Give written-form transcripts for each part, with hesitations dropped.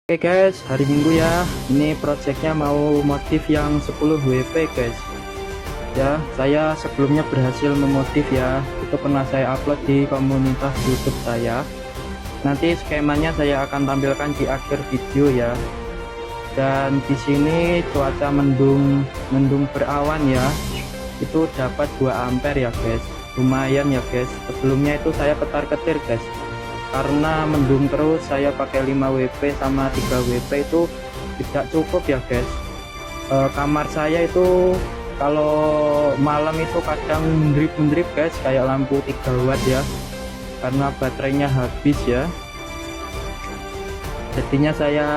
Oke guys, hari Minggu ya. Ini projectnya mau modif yang 10 WP guys. Ya, saya sebelumnya berhasil memodif ya. Itu pernah saya upload di komunitas YouTube saya. Nanti skemanya saya akan tampilkan di akhir video ya. Dan di sini cuaca mendung berawan ya. Itu dapat 2 ampere ya guys. Lumayan ya guys. Sebelumnya itu saya ketar-ketir guys. Karena mendung terus, saya pakai 5 WP sama 3 WP itu tidak cukup ya guys. Kamar saya itu kalau malam itu kadang mendrip guys, kayak lampu 3 watt ya, karena baterainya habis ya. Jadinya saya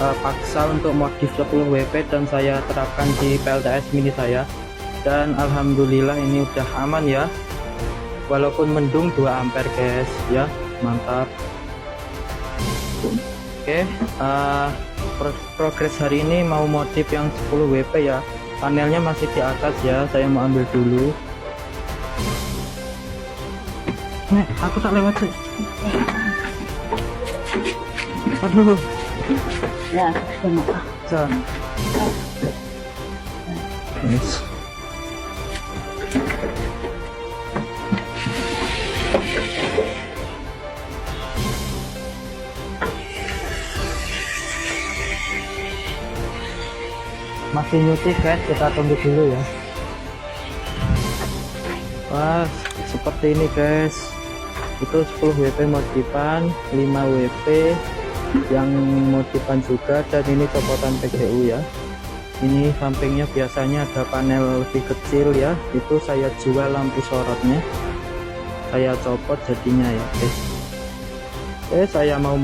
paksa untuk modif 10 WP dan saya terapkan di PLTS mini saya, dan alhamdulillah ini udah aman ya, walaupun mendung 2 ampere guys ya. Mantap. Oke, progres hari ini mau modif yang 10 WP ya. Panelnya masih di atas ya, saya mau ambil dulu. Nek, aku tak lewat sih. Aduh. Ya, maaf. Yes. Masih nyuci guys, kita tunggu dulu ya. Wah, seperti ini guys. Itu 10 WP modifan, 5 WP yang modifan juga, dan ini copotan PGU ya. Ini sampingnya biasanya ada panel lebih kecil ya, itu saya jual lampu sorotnya, saya copot jadinya ya guys. Saya mau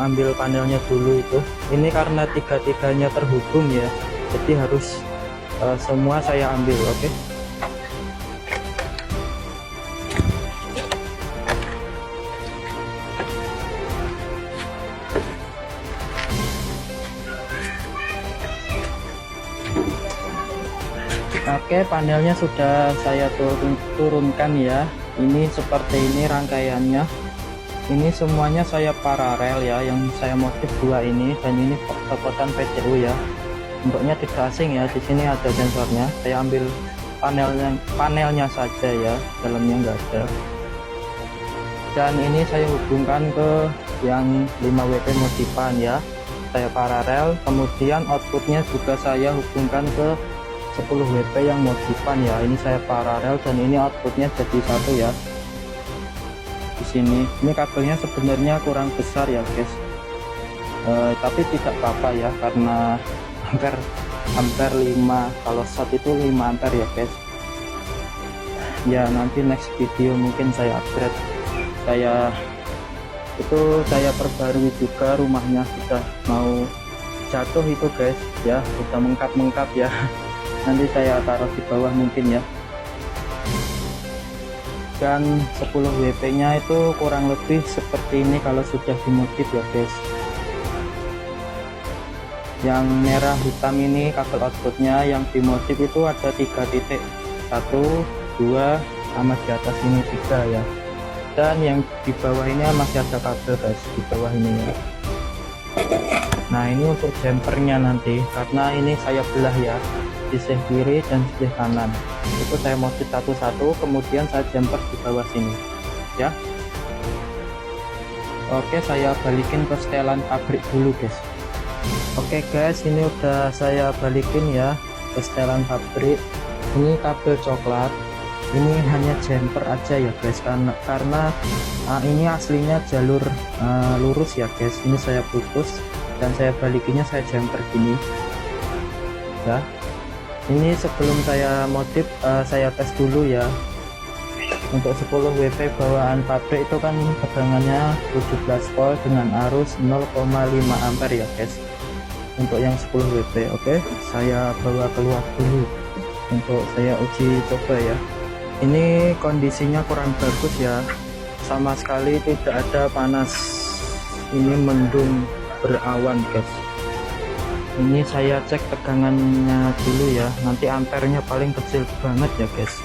ambil panelnya dulu itu. Ini karena tiga-tiganya terhubung ya, jadi harus semua saya ambil. Oke. Oke, panelnya sudah saya turunkan ya. Ini seperti ini rangkaiannya. Ini semuanya saya paralel ya, yang saya modif 2 ini, dan ini copotan PCU ya. Bentuknya tidak asing ya, di sini ada sensornya. Saya ambil panelnya saja ya, dalamnya enggak ada. Dan ini saya hubungkan ke yang 5 WP modifan ya, saya paralel. Kemudian outputnya juga saya hubungkan ke 10 WP yang modifan ya, ini saya paralel, dan ini outputnya jadi satu ya. Di sini ini kabelnya sebenarnya kurang besar ya guys, tapi tidak apa-apa ya, karena ampere 5, kalau short itu 5 ampere ya guys ya. Nanti next video mungkin saya upgrade, saya perbarui juga. Rumahnya sudah mau jatuh itu guys ya, sudah mengkap ya. Nanti saya taruh di bawah mungkin ya. Dan 10 WP nya itu kurang lebih seperti ini kalau sudah dimodif ya guys. Yang merah hitam ini kabel outputnya, yang dimodif itu ada 3 titik, 1, 2, sama di atas ini 3 ya. Dan yang di bawah ini masih ada kabel guys, di bawah ini ya. Nah, ini untuk jumpernya nanti, karena ini saya belah ya, sisi kiri dan sisi kanan. Itu saya modif satu-satu, kemudian saya jumper di bawah sini ya. Oke, saya balikin ke setelan pabrik dulu guys. Oke guys, ini udah saya balikin ya ke setelan pabrik. Ini kabel coklat, ini hanya jumper aja ya guys, karena ini aslinya jalur lurus ya guys. Ini saya putus dan saya balikinnya, saya jumper gini ya. Ini sebelum saya modif, saya tes dulu ya. Untuk 10 WP bawaan pabrik itu kan tegangannya 17 volt dengan arus 0,5 ampere ya guys. Untuk yang 10 WP, oke, saya bawa keluar dulu untuk saya uji coba ya. Ini kondisinya kurang bagus ya, sama sekali tidak ada panas. Ini mendung berawan guys. Ini saya cek tegangannya dulu ya, nanti ampernya paling kecil banget ya guys.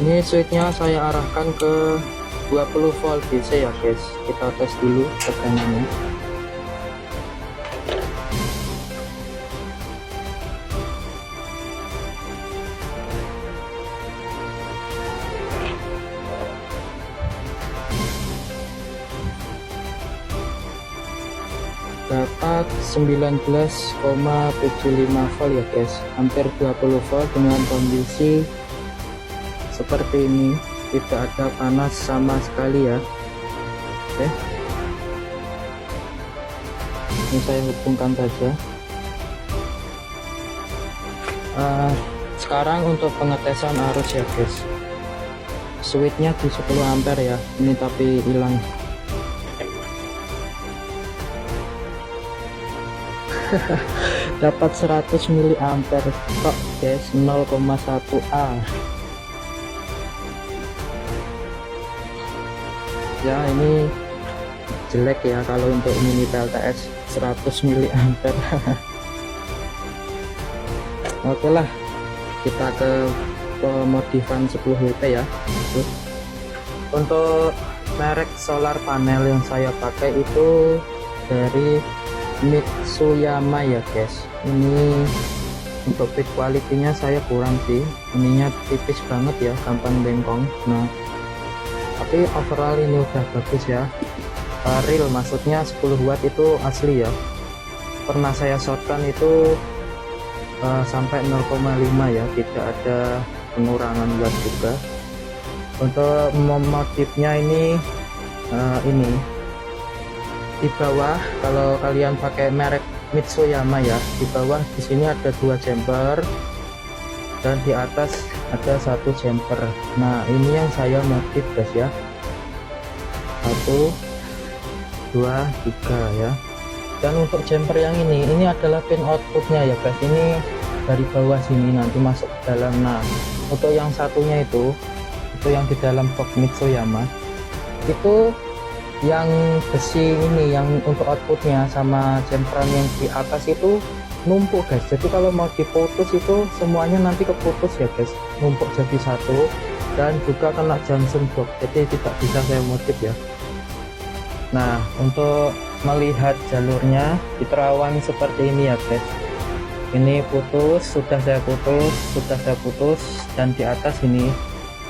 Ini switchnya saya arahkan ke 20 volt DC ya guys. Kita tes dulu tegangannya. Dapat 19,75 volt ya guys, hampir 20 volt dengan kondisi seperti ini, tidak ada panas sama sekali ya. Oke, ini saya hubungkan saja. Sekarang untuk pengetesan arus ya guys, switchnya di 10 ampere ya, ini tapi hilang. Dapat 100 mA kok guys, 0,1A ya. Ini jelek ya kalau untuk mini PLTS 100 mA. Oke lah, kita ke pemodifan 10 WP ya. Untuk merek solar panel yang saya pakai itu dari Mitsuyama ya guys. Ini untuk build quality-nya saya kurang sih, ininya tipis banget ya, gampang bengkong. Nah tapi overall ini udah bagus ya. Real maksudnya 10 watt itu asli ya, pernah saya shotgun itu sampai 0,5 ya, tidak ada pengurangan watt juga. Untuk modifnya ini di bawah, kalau kalian pakai merek Mitsuyama ya, di bawah di sini ada 2 jumper dan di atas ada 1 jumper. Nah ini yang saya modif guys ya, 1 2 3 ya. Dan untuk jumper yang ini adalah pin outputnya ya guys, ini dari bawah sini nanti masuk ke dalam. Nah untuk yang satunya itu yang di dalam box Mitsuyama itu yang besi ini, yang untuk outputnya sama jemperan yang di atas itu numpuk guys. Jadi kalau mau diputus itu semuanya nanti keputus ya guys, numpuk jadi satu, dan juga kena junction box, jadi tidak bisa saya modif ya. Nah untuk melihat jalurnya di terawan seperti ini ya guys, ini putus, sudah saya putus, dan di atas ini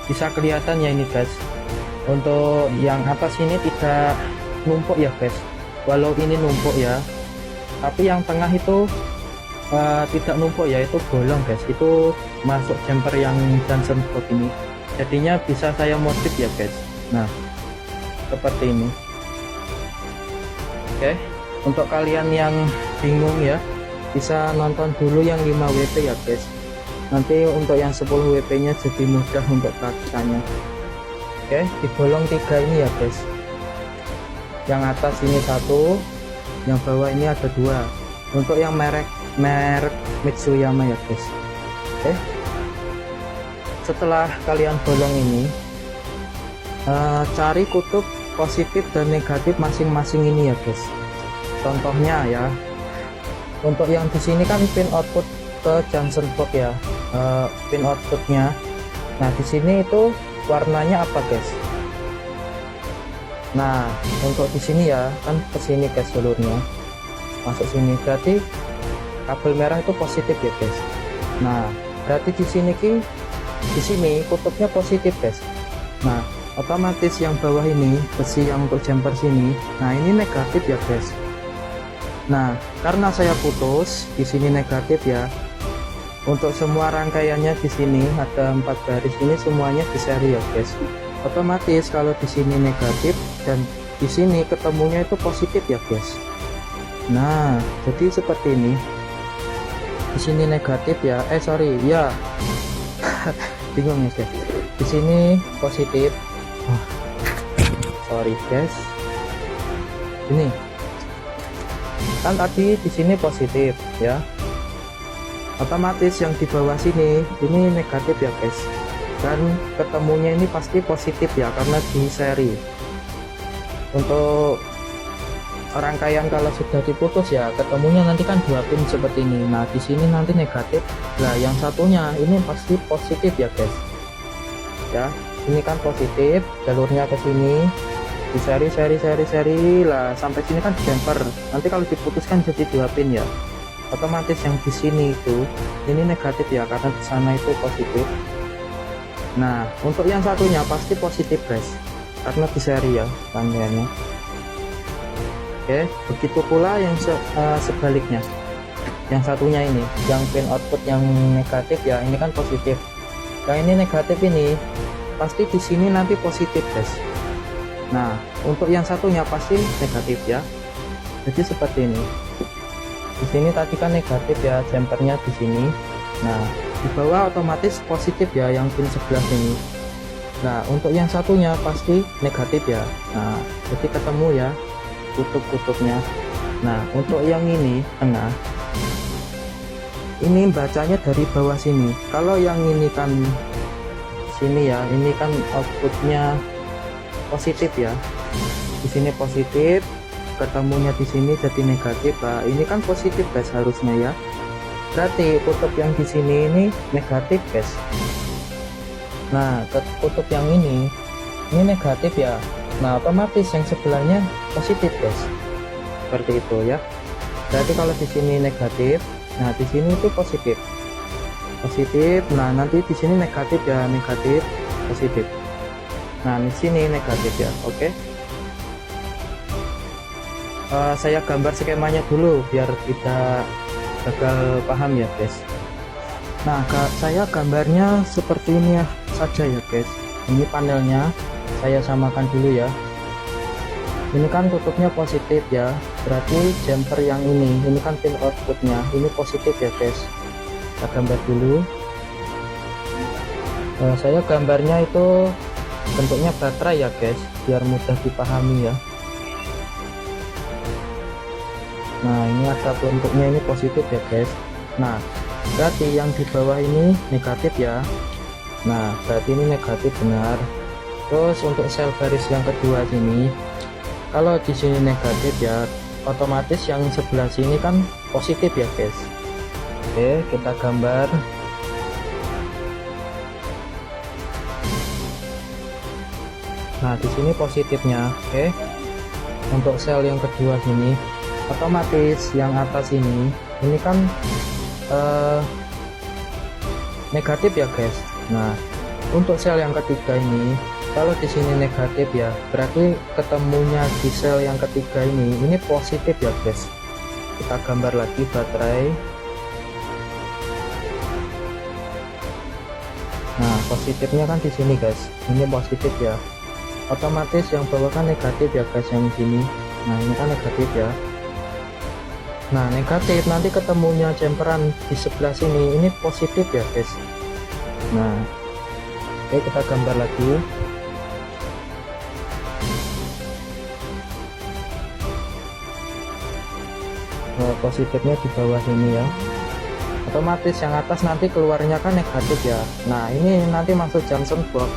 bisa kelihatan ya ini guys. Untuk yang atas ini tidak numpuk ya guys, walau ini numpuk ya, tapi yang tengah itu tidak numpuk ya, itu bolong guys, itu masuk jumper yang junction box ini, jadinya bisa saya modif ya guys. Nah seperti ini. Oke, untuk kalian yang bingung ya, bisa nonton dulu yang 5 WP ya guys, nanti untuk yang 10 WP nya jadi mudah untuk praktikannya. Oke, di bolong 3 ini ya guys, yang atas ini 1, yang bawah ini ada 2, untuk yang merek Mitsuyama ya guys. Oke, setelah kalian bolong ini, cari kutub positif dan negatif masing-masing ini ya guys. Contohnya ya, untuk yang di sini kan pin output ke junction box ya, pin outputnya. Nah di sini itu warnanya apa guys? Nah untuk di sini ya kan ke sini guys, jalurnya masuk sini, berarti kabel merah itu positif ya guys. Nah berarti di sini kutubnya positif guys. Nah otomatis yang bawah ini besi yang untuk jumper sini, nah ini negatif ya guys. Nah karena saya putus di sini negatif ya, untuk semua rangkaiannya di sini ada 4 garis ini semuanya di seri ya guys. Otomatis kalau di sini negatif dan di sini ketemunya itu positif ya guys. Nah jadi seperti ini, di sini negatif ya, bingung ya guys, di sini positif. Sorry guys, ini kan tadi di sini positif ya, otomatis yang di bawah sini ini negatif ya guys, dan ketemunya ini pasti positif ya karena di seri. Untuk rangkaian kalau sudah diputus ya ketemunya nanti kan 2 pin seperti ini. Nah di sini nanti negatif, lah yang satunya ini pasti positif ya guys. ya. Ini kan positif, jalurnya ke sini, di seri lah sampai sini kan jumper. Nanti kalau diputuskan jadi 2 pin ya, otomatis yang di sini itu ini negatif ya, karena di sana itu positif. Nah, untuk yang satunya pasti positif guys, karena di seri ya rangkaiannya. Oke, begitu pula yang sebaliknya. Yang satunya ini, yang pin output yang negatif ya, ini kan positif. Yang ini negatif ini pasti di sini nanti positif guys. Nah, untuk yang satunya pasti negatif ya. Jadi seperti ini. Di sini tadi kan negatif ya, jumpernya di sini. Nah, di bawah otomatis positif ya, yang pin sebelah sini. Nah, untuk yang satunya pasti negatif ya. Nah, jadi ketemu ya kutub-kutubnya. Nah, untuk yang ini tengah, ini bacanya dari bawah sini. Kalau yang ini kan sini ya, ini kan outputnya positif ya. Di sini positif, ketemunya di sini jadi negatif. Nah, ini kan positif guys harusnya ya. Berarti kutub yang di sini ini negatif guys. Nah, kutub yang ini negatif ya. Nah, otomatis yang sebelahnya positif guys. Seperti itu ya. Berarti kalau di sini negatif, nah di sini itu positif. Nah, nanti di sini negatif ya, negatif, positif. Nah, di sini negatif ya. Oke. Saya gambar skemanya dulu biar tidak gagal paham ya guys. Nah, saya gambarnya seperti ini ya saja ya guys. Ini panelnya saya samakan dulu ya. Ini kan kutubnya positif ya, berarti jumper yang ini kan pin outputnya ini positif ya guys. Kita gambar dulu. Saya gambarnya itu bentuknya baterai ya guys, biar mudah dipahami ya. Nah, ini ada bentuknya ini positif ya guys. Nah, berarti yang di bawah ini negatif ya. Nah, berarti ini negatif benar. Terus untuk sel baris yang kedua sini, kalau di sini negatif ya, otomatis yang sebelah sini kan positif ya guys. Oke, kita gambar. Nah, di sini positifnya. Oke, untuk sel yang kedua sini, otomatis yang atas ini kan negatif ya guys. Nah, untuk sel yang ketiga ini, kalau di sini negatif ya, berarti ketemunya di sel yang ketiga ini positif ya guys. Kita gambar lagi baterai. Nah, positifnya kan di sini guys, ini positif ya. Otomatis yang bawah kan negatif ya guys, yang sini. Nah, ini kan negatif ya. Nah, negatif nanti ketemunya jumperan di sebelah sini ini positif ya guys. Nah, oke, kita gambar lagi. Positifnya di bawah sini ya. Otomatis yang atas nanti keluarnya kan negatif ya. Nah, ini nanti masuk junction box.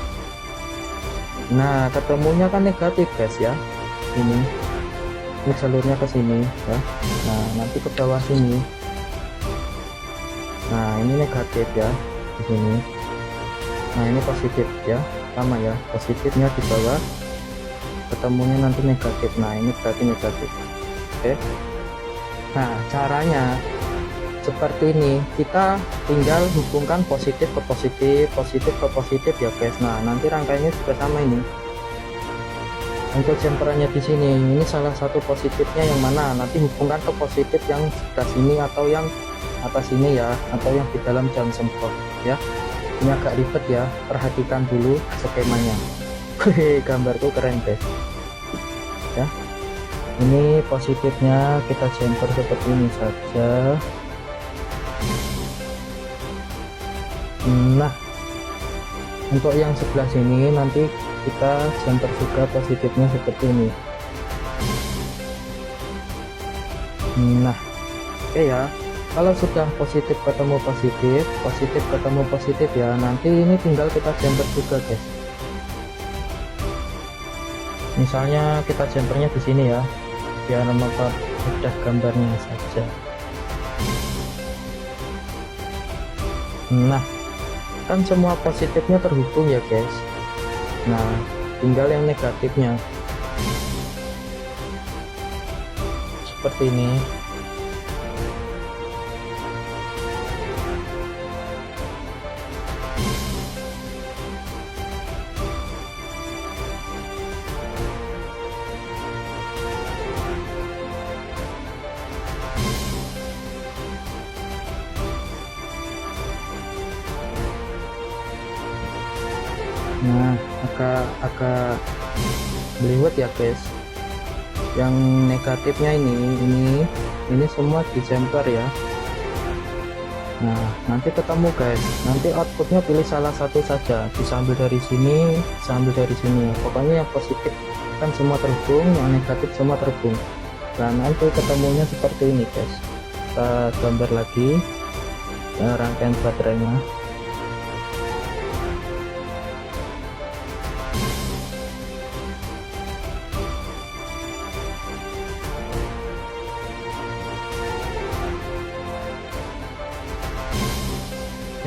Nah, ketemunya kan negatif guys ya. Ini jalurnya ke sini ya. Nah, nanti ke bawah sini. Nah, ini negatif ya di sini. Nah, ini positif ya, sama ya, positifnya di bawah, ketemunya nanti negatif. Nah, ini berarti negatif. Oke. Nah, caranya seperti ini, kita tinggal hubungkan positif ke positif, positif ke positif ya guys. Nah, nanti rangkaiannya juga sama ini. Untuk jumperannya di sini, ini salah satu positifnya yang mana, nanti hubungkan ke positif yang sebelah sini atau yang atas ini ya, atau yang di dalam junction box ya. Ini agak ribet ya, perhatikan dulu skemanya. Gambarku keren guys ya. Ini positifnya kita jumper seperti ini saja. Nah, untuk yang sebelah sini nanti kita jumper juga positifnya seperti ini. Nah, oke ya. Kalau sudah positif ketemu positif, positif ketemu positif ya, nanti ini tinggal kita jumper juga guys. Misalnya kita jumpernya di sini ya, biar membuat mudah gambarnya saja. Nah, kan semua positifnya terhubung ya guys. Nah, tinggal yang negatifnya seperti ini. Nah, agak beliwet ya guys. Yang negatifnya ini semua di jumper ya. Nah, nanti ketemu guys. Nanti outputnya pilih salah satu saja. Bisa ambil dari sini, bisa ambil dari sini. Pokoknya yang positif kan semua terhubung, yang negatif semua terhubung. Nah, nanti ketemunya seperti ini guys. Kita gambar lagi rangkaian baterainya.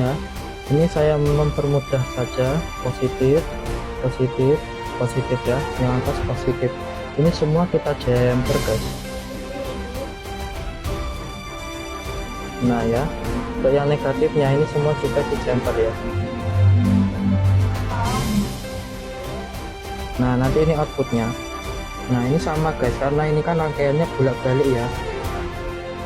Ya, ini saya mempermudah saja. Positif ya, yang atas positif. Ini semua kita jumper guys. Nah ya, untuk yang negatifnya ini semua juga di jumper ya. Nah, nanti ini outputnya. Nah, ini sama guys, karena ini kan rangkaiannya bolak-balik ya.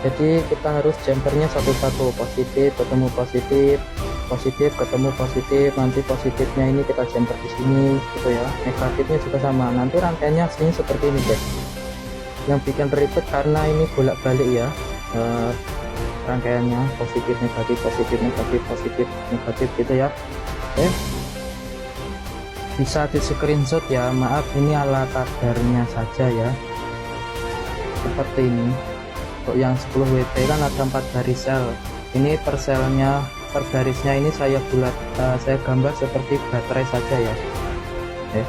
Jadi kita harus jumpernya satu-satu, positif ketemu positif, positif ketemu positif, nanti positifnya ini kita jumper di sini gitu ya. Negatifnya juga sama. Nanti rangkaiannya aslinya seperti ini guys. Yang bikin ribet karena ini bolak-balik ya. Rangkaiannya positif negatif positif negatif positif negatif gitu ya. Oke, bisa di screenshot ya. Maaf, ini ala kadarnya saja ya, seperti ini. Untuk yang 10 WP kan ada 4 garis sel. Ini per selnya, per garisnya ini saya saya gambar seperti baterai saja ya. Oke.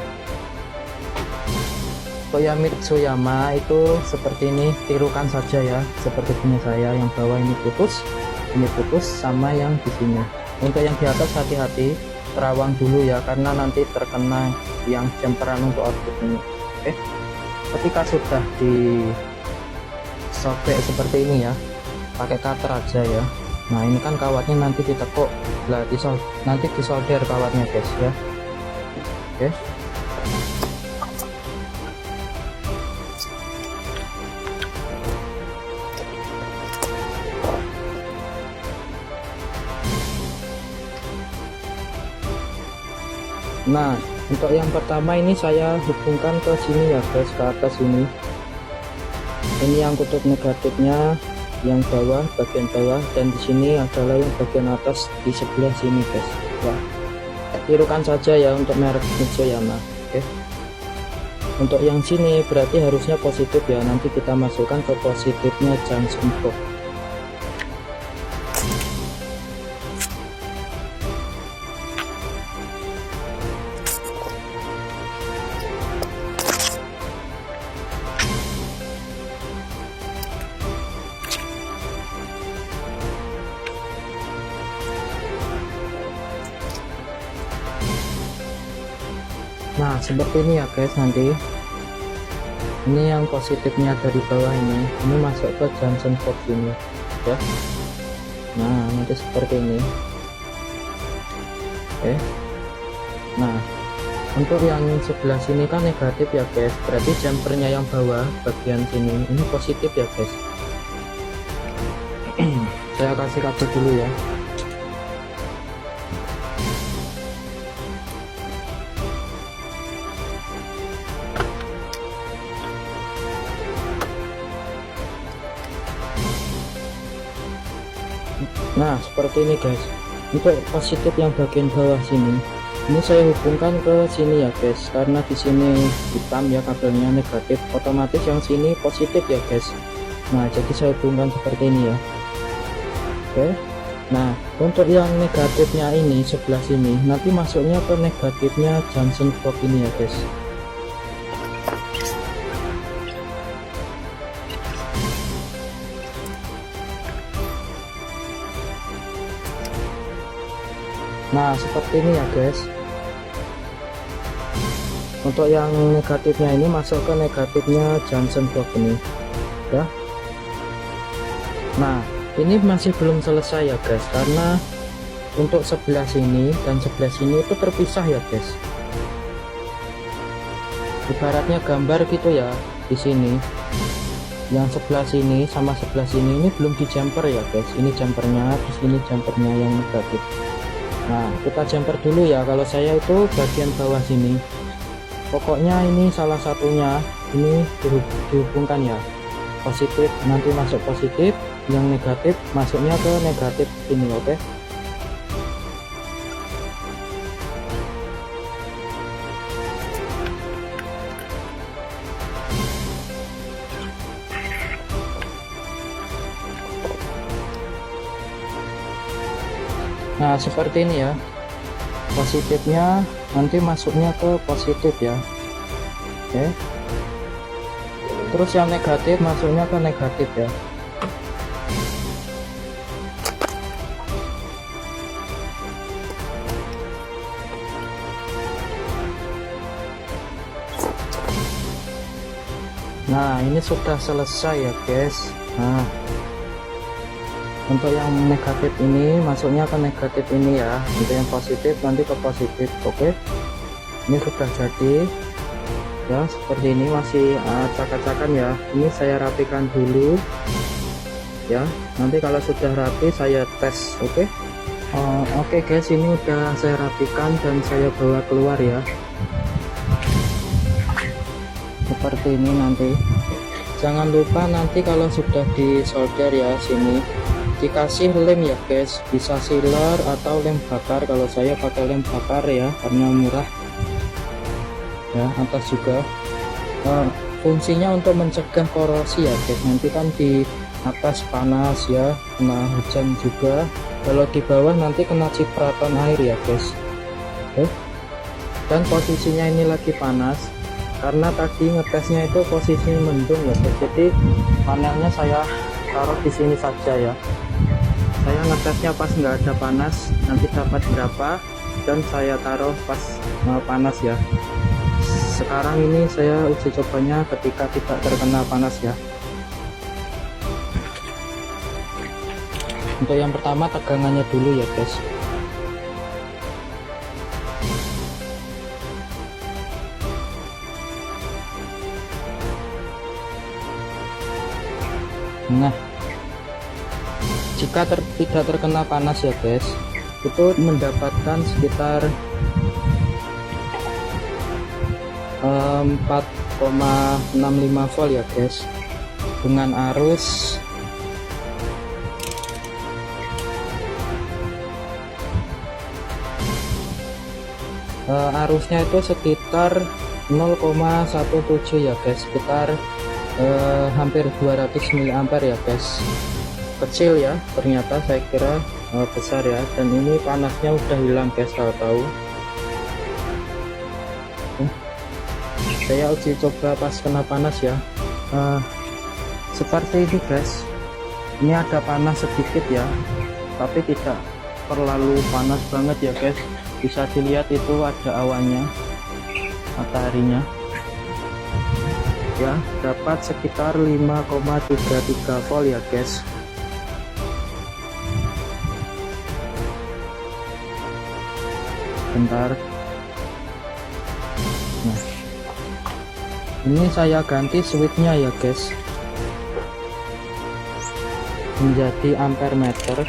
Untuk yang Mitsuyama itu seperti ini, tirukan saja ya, seperti punya saya. Yang bawah ini putus sama yang di sini. Untuk yang di atas hati-hati, terawang dulu ya, karena nanti terkena yang jumperan untuk output ini. Oke, ketika sudah disobek seperti ini ya, pakai cutter aja ya. Nah, ini kan kawatnya nanti ditekuk, nanti disolder kawatnya guys ya. Oke. Nah, untuk yang pertama ini saya hubungkan ke sini ya guys, ke atas ini. Ini yang kutub negatifnya, yang bawah, bagian bawah, dan di sini adalah yang bagian atas di sebelah sini guys. Ya, tirukan saja ya untuk merek Mitsuyama. Oke. Untuk yang sini berarti harusnya positif ya. Nanti kita masukkan ke positifnya junction box. Nah, seperti ini ya guys. Nanti ini yang positifnya dari bawah ini masuk ke junction box ini ya. Nah, nanti seperti ini. Oke. Nah, untuk yang sebelah sini kan negatif ya guys, berarti jumpernya yang bawah bagian sini ini positif ya guys. Saya kasih kabel dulu ya. Nah, seperti ini guys. Untuk positif yang bagian bawah sini, ini saya hubungkan ke sini ya guys, karena di sini hitam ya kabelnya, negatif, otomatis yang sini positif ya guys. Nah, jadi saya hubungkan seperti ini ya. Oke. Nah, untuk yang negatifnya ini sebelah sini, nanti masuknya ke negatifnya junction box ini ya guys. Nah, seperti ini ya guys. Untuk yang negatifnya ini masuk ke negatifnya Johnson box ini ya. Nah ini masih belum selesai ya guys, karena untuk sebelah sini dan sebelah sini itu terpisah ya guys. Ibaratnya gambar gitu ya, di sini yang sebelah sini sama sebelah sini ini belum di jumper ya guys. Ini jumpernya, terus ini jumpernya yang negatif. Nah kita jumper dulu ya. Kalau saya itu bagian bawah sini, pokoknya ini salah satunya ini dihubungkan ya, positif nanti masuk positif, yang negatif masuknya ke negatif ini. Oke. Nah seperti ini ya, positifnya nanti masuknya ke positif ya. Oke, terus yang negatif masuknya ke negatif ya. Nah ini sudah selesai ya guys. Nah untuk yang negatif ini masuknya ke negatif ini ya, untuk yang positif nanti ke positif. Oke, ini sudah jadi ya, seperti ini. Masih acak-acakan ya, ini saya rapikan dulu ya, nanti kalau sudah rapi saya tes. Oke. Oke guys, ini udah saya rapikan dan saya bawa keluar ya, seperti ini. Nanti jangan lupa nanti kalau sudah di solder ya, sini dikasih lem ya guys, bisa sealer atau lem bakar. Kalau saya pakai lem bakar ya, karena murah ya. Atas juga fungsinya untuk mencegah korosi ya guys. Nanti kan di atas panas ya, kena hujan juga, kalau di bawah nanti kena cipratan air ya guys. Dan posisinya ini lagi panas karena tadi ngetesnya itu posisi mendung ya guys. Jadi panelnya saya taruh di sini saja ya. Saya ngetesnya pas nggak ada panas, nanti dapat berapa, dan saya taruh pas panas ya. Sekarang ini saya uji cobanya ketika tidak terkena panas ya. Untuk yang pertama tegangannya dulu ya guys. Nah jika tidak terkena panas ya guys, itu mendapatkan sekitar 4,65 volt ya guys, dengan arus arusnya itu sekitar 0,17 ya guys, sekitar hampir 200 mA ya guys. Kecil ya, ternyata saya kira besar ya. Dan ini panasnya udah hilang guys, tahu-tahu. Saya uji coba pas kena panas ya, seperti ini guys. Ini ada panas sedikit ya, tapi tidak terlalu panas banget ya guys. Bisa dilihat itu ada awannya, mataharinya ya. Dapat sekitar 5,33 volt ya guys. Bentar. Nah ini saya ganti switchnya ya guys, menjadi ampere meter.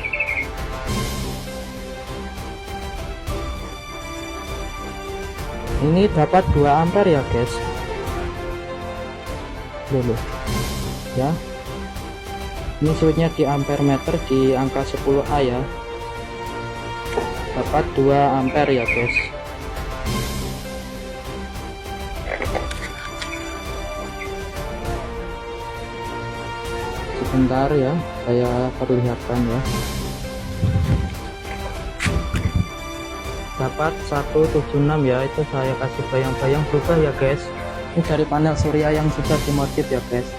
Ini dapat 2 ampere ya guys, dulu ya. Ini switchnya di ampere meter, di angka 10A ya, dapat 2 ampere ya guys. Sebentar ya, saya perlihatkan ya. Dapat 176 ya, itu saya kasih bayang-bayang berubah ya guys. Ini dari panel surya yang sudah dimodif ya guys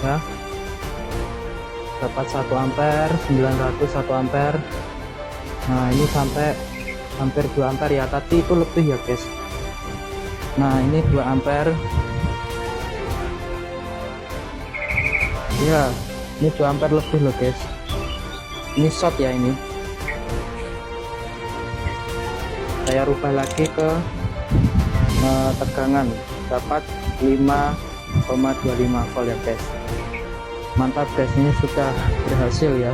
ya. Dapat 1 ampere, 900 1 ampere. Nah ini sampai hampir 2 ampere ya, tadi itu lebih ya guys. Nah ini 2 ampere ya, ini 2 ampere lebih loh guys. Ini short ya, ini saya rubah lagi ke tegangan, dapat 5,25 volt ya guys. Mantap guys, ini sudah berhasil ya.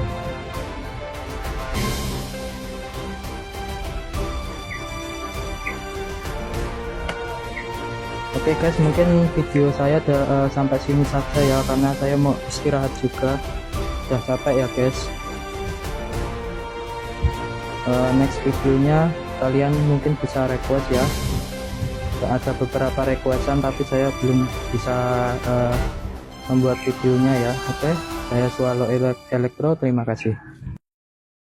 Oke guys, mungkin video saya sampai sini saja ya, karena saya mau istirahat juga, udah capek ya guys. Next videonya kalian mungkin bisa request ya, ada beberapa requestan tapi saya belum bisa membuat videonya ya. Oke, saya Swallow Elektro, terima kasih.